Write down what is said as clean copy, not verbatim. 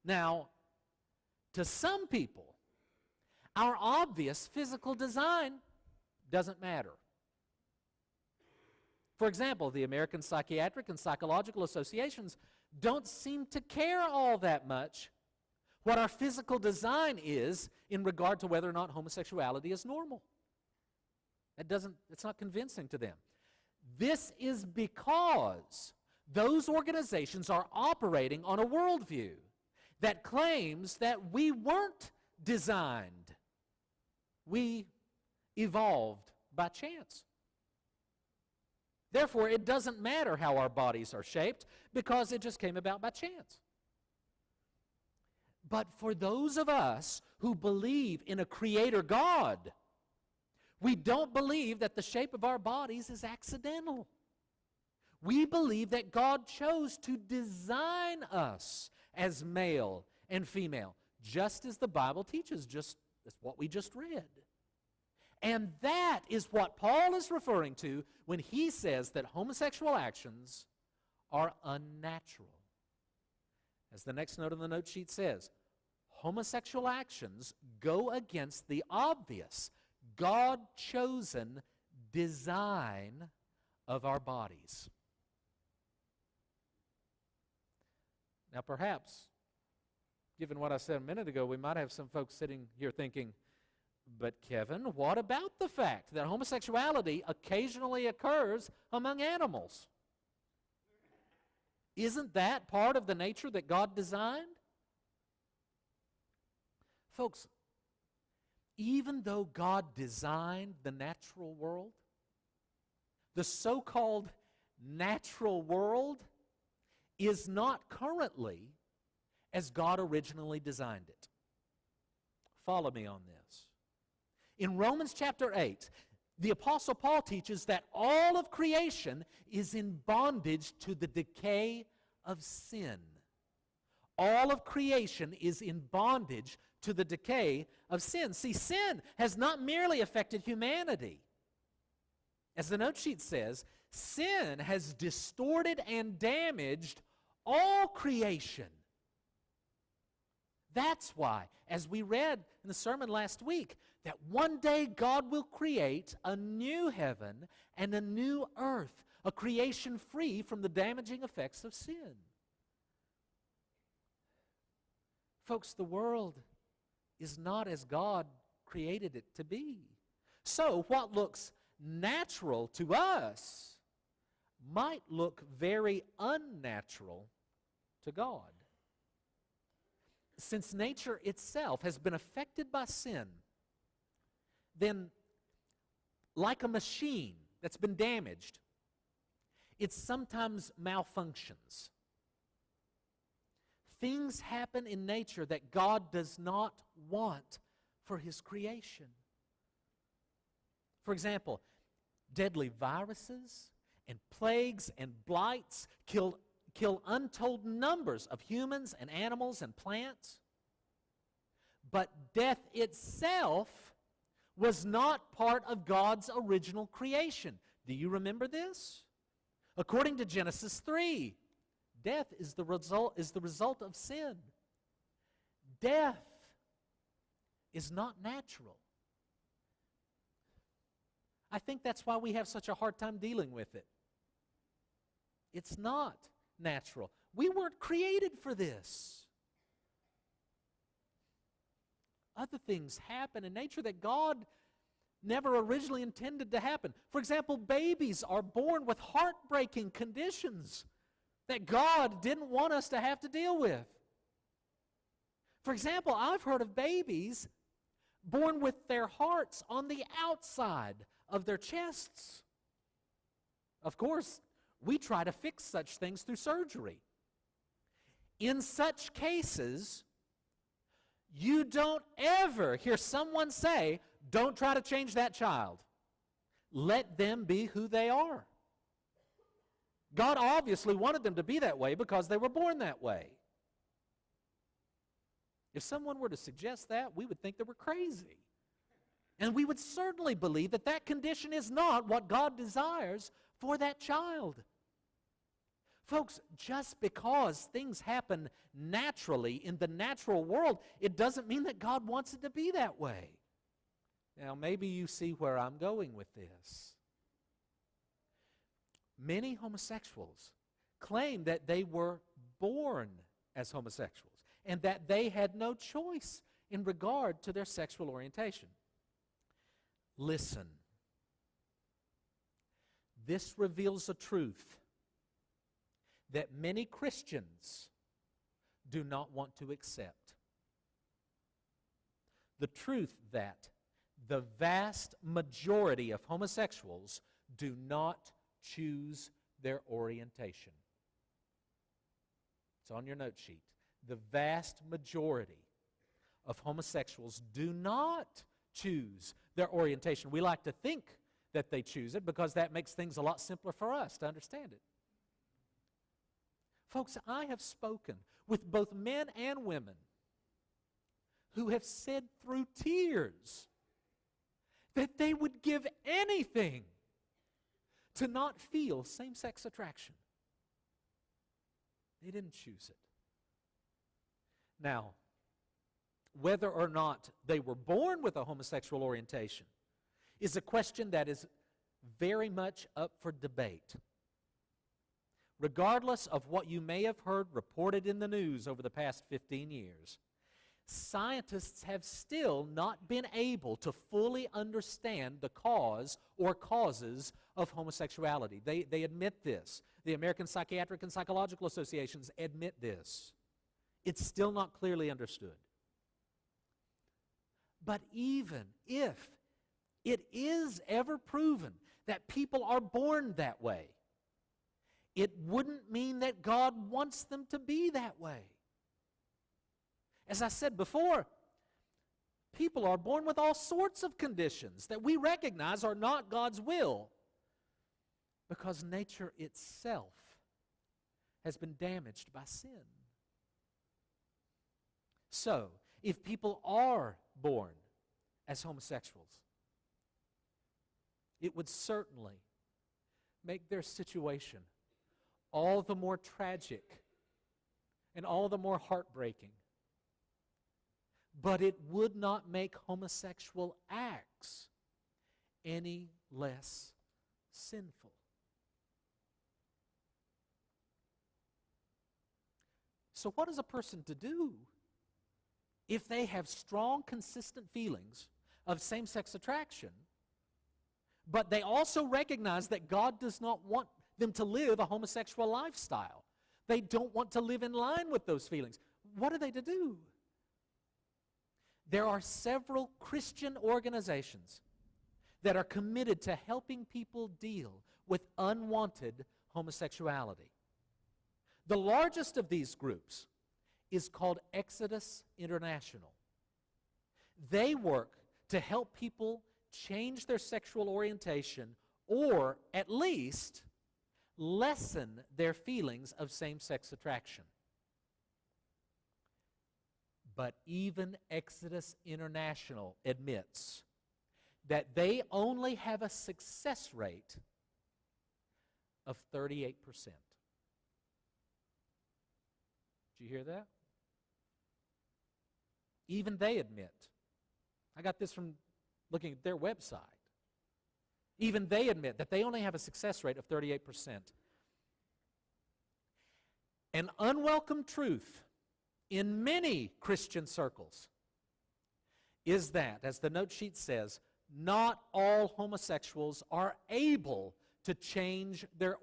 Now, to some people, our obvious physical design doesn't matter. For example, the American Psychiatric and Psychological Associations don't seem to care all that much what our physical design is in regard to whether or not homosexuality is normal. It's not convincing to them. This is because those organizations are operating on a worldview that claims that we weren't designed. We evolved by chance. Therefore, it doesn't matter how our bodies are shaped because it just came about by chance. But for those of us who believe in a creator God, we don't believe that the shape of our bodies is accidental. We believe that God chose to design us as male and female, just as the Bible teaches, just as what we just read. And that is what Paul is referring to when he says that homosexual actions are unnatural. As the next note on the note sheet says, homosexual actions go against the obvious, God-chosen design of our bodies. Now, perhaps, given what I said a minute ago, we might have some folks sitting here thinking, but Kevin, what about the fact that homosexuality occasionally occurs among animals? Isn't that part of the nature that God designed? Folks, even though God designed the natural world, the so-called natural world is not currently as God originally designed it. Follow me on this. In Romans chapter 8, the Apostle Paul teaches that all of creation is in bondage to the decay of sin. All of creation is in bondage to the decay of sin. See, sin has not merely affected humanity. As the note sheet says, sin has distorted and damaged all creation. That's why, as we read in the sermon last week, that one day God will create a new heaven and a new earth, a creation free from the damaging effects of sin. Folks, the world is not as God created it to be. So what looks natural to us might look very unnatural to God. Since nature itself has been affected by sin, then like a machine that's been damaged, it sometimes malfunctions. Things happen in nature that God does not want for His creation. For example, deadly viruses and plagues and blights kill untold numbers of humans and animals and plants. But death itself was not part of God's original creation. Do you remember this? According to Genesis 3, death is the result of sin. Death is not natural. I think that's why we have such a hard time dealing with it. It's not natural. We weren't created for this. Other things happen in nature that God never originally intended to happen. For example, babies are born with heartbreaking conditions that God didn't want us to have to deal with. For example, I've heard of babies born with their hearts on the outside of their chests. Of course, we try to fix such things through surgery. In such cases, you don't ever hear someone say, "Don't try to change that child. Let them be who they are." God obviously wanted them to be that way because they were born that way. If someone were to suggest that, we would think they were crazy. And we would certainly believe that that condition is not what God desires for that child. Folks, just because things happen naturally in the natural world, it doesn't mean that God wants it to be that way. Now, maybe you see where I'm going with this. Many homosexuals claim that they were born as homosexuals and that they had no choice in regard to their sexual orientation. Listen. This reveals a truth that many Christians do not want to accept. The truth that the vast majority of homosexuals do not choose their orientation. It's on your note sheet. The vast majority of homosexuals do not choose their orientation. We like to think that they choose it because that makes things a lot simpler for us to understand it. Folks, I have spoken with both men and women who have said through tears that they would give anything to not feel same-sex attraction. They didn't choose it. Now, whether or not they were born with a homosexual orientation is a question that is very much up for debate. Regardless of what you may have heard reported in the news over the past 15 years, scientists have still not been able to fully understand the cause or causes of homosexuality. They admit this. The American Psychiatric and Psychological Associations admit this. It's still not clearly understood. But even if it is ever proven that people are born that way, it wouldn't mean that God wants them to be that way. As I said before, people are born with all sorts of conditions that we recognize are not God's will because nature itself has been damaged by sin. So, if people are born as homosexuals, it would certainly make their situation all the more tragic and all the more heartbreaking. But it would not make homosexual acts any less sinful. So what is a person to do if they have strong, consistent feelings of same-sex attraction, but they also recognize that God does not want them to live a homosexual lifestyle? They don't want to live in line with those feelings. What are they to do? There are several Christian organizations that are committed to helping people deal with unwanted homosexuality. The largest of these groups is called Exodus International. They work to help people change their sexual orientation or at least lessen their feelings of same-sex attraction. But even Exodus International admits that they only have a success rate of 38%. Did you hear that? Even they admit. I got this from looking at their website. Even they admit that they only have a success rate of 38%. An unwelcome truth in many Christian circles is that, as the note sheet says, not all homosexuals are able to change their